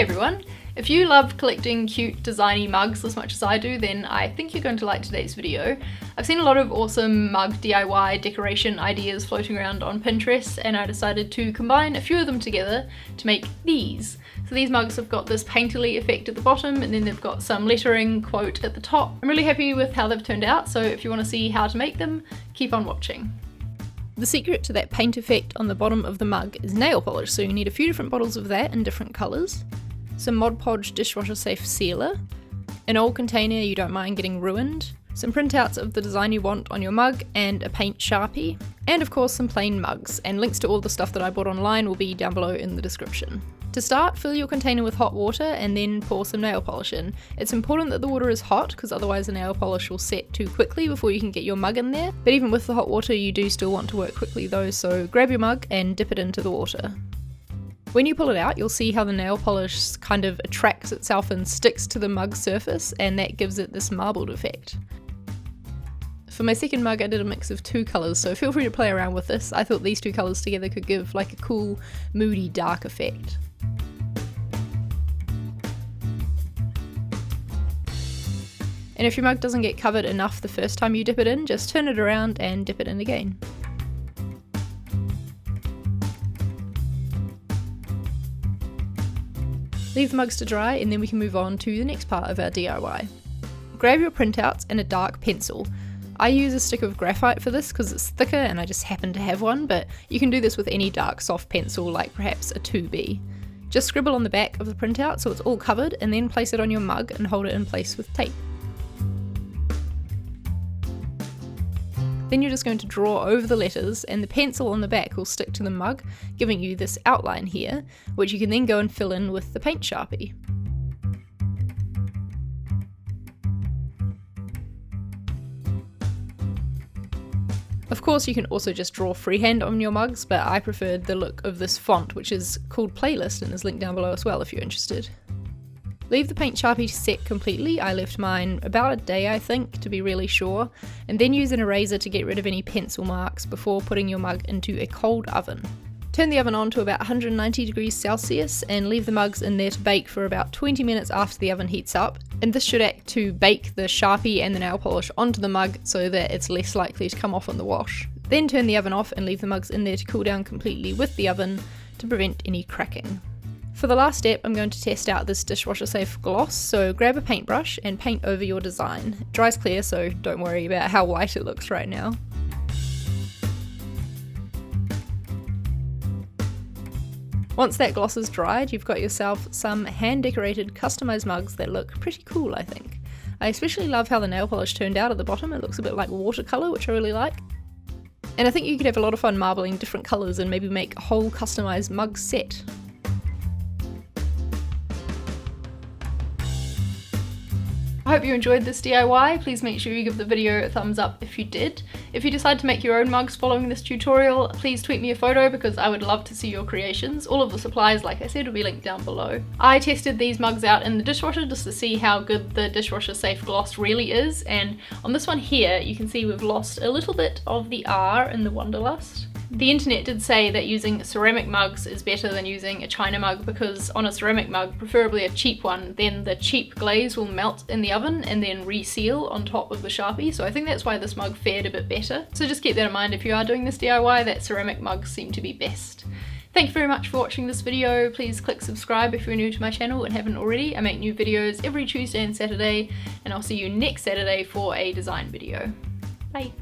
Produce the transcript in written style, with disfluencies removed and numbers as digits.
everyone! If you love collecting cute designy mugs as much as I do, then I think you're going to like today's video. I've seen a lot of awesome mug DIY decoration ideas floating around on Pinterest, and I decided to combine a few of them together to make these. So these mugs have got this painterly effect at the bottom, and then they've got some lettering quote at the top. I'm really happy with how they've turned out, so if you want to see how to make them, keep on watching. The secret to that paint effect on the bottom of the mug is nail polish, so you need a few different bottles of that in different colours, some Mod Podge dishwasher safe sealer, an old container you don't mind getting ruined, some printouts of the design you want on your mug, and a paint sharpie, and of course some plain mugs, and links to all the stuff that I bought online will be down below in the description. To start, fill your container with hot water and then pour some nail polish in. It's important that the water is hot because otherwise the nail polish will set too quickly before you can get your mug in there, but even with the hot water you do still want to work quickly though, so grab your mug and dip it into the water. When you pull it out, you'll see how the nail polish kind of attracts itself and sticks to the mug surface, and that gives it this marbled effect. For my second mug I did a mix of two colours, so feel free to play around with this. I thought these two colours together could give like a cool, moody, dark effect. And if your mug doesn't get covered enough the first time you dip it in, just turn it around and dip it in again. Leave the mugs to dry and then we can move on to the next part of our DIY. Grab your printouts and a dark pencil. I use a stick of graphite for this because it's thicker and I just happen to have one, but you can do this with any dark soft pencil like perhaps a 2B. Just scribble on the back of the printout so it's all covered and then place it on your mug and hold it in place with tape. Then you're just going to draw over the letters and the pencil on the back will stick to the mug, giving you this outline here, which you can then go and fill in with the paint sharpie. Of course you can also just draw freehand on your mugs, but I preferred the look of this font, which is called Playlist and is linked down below as well if you're interested. Leave the paint sharpie to set completely. I left mine about a day I think to be really sure, and then use an eraser to get rid of any pencil marks before putting your mug into a cold oven. Turn the oven on to about 190 degrees Celsius and leave the mugs in there to bake for about 20 minutes after the oven heats up, and this should act to bake the sharpie and the nail polish onto the mug so that it's less likely to come off on the wash. Then turn the oven off and leave the mugs in there to cool down completely with the oven to prevent any cracking. For the last step, I'm going to test out this dishwasher safe gloss, so grab a paintbrush and paint over your design. It dries clear, so don't worry about how white it looks right now. Once that gloss is dried, you've got yourself some hand-decorated customized mugs that look pretty cool, I think. I especially love how the nail polish turned out at the bottom. It looks a bit like watercolour, which I really like. And I think you could have a lot of fun marbling different colours and maybe make a whole customized mug set. I hope you enjoyed this DIY. Please make sure you give the video a thumbs up if you did. If you decide to make your own mugs following this tutorial, please tweet me a photo because I would love to see your creations. All of the supplies, like I said, will be linked down below. I tested these mugs out in the dishwasher just to see how good the dishwasher safe gloss really is, and on this one here you can see we've lost a little bit of the R in the Wanderlust. The internet did say that using ceramic mugs is better than using a china mug because on a ceramic mug, preferably a cheap one, then the cheap glaze will melt in the oven and then reseal on top of the Sharpie, so I think that's why this mug fared a bit better. So just keep that in mind if you are doing this DIY, that ceramic mugs seem to be best. Thank you very much for watching this video. Please click subscribe if you're new to my channel and haven't already. I make new videos every Tuesday and Saturday, and I'll see you next Saturday for a design video. Bye!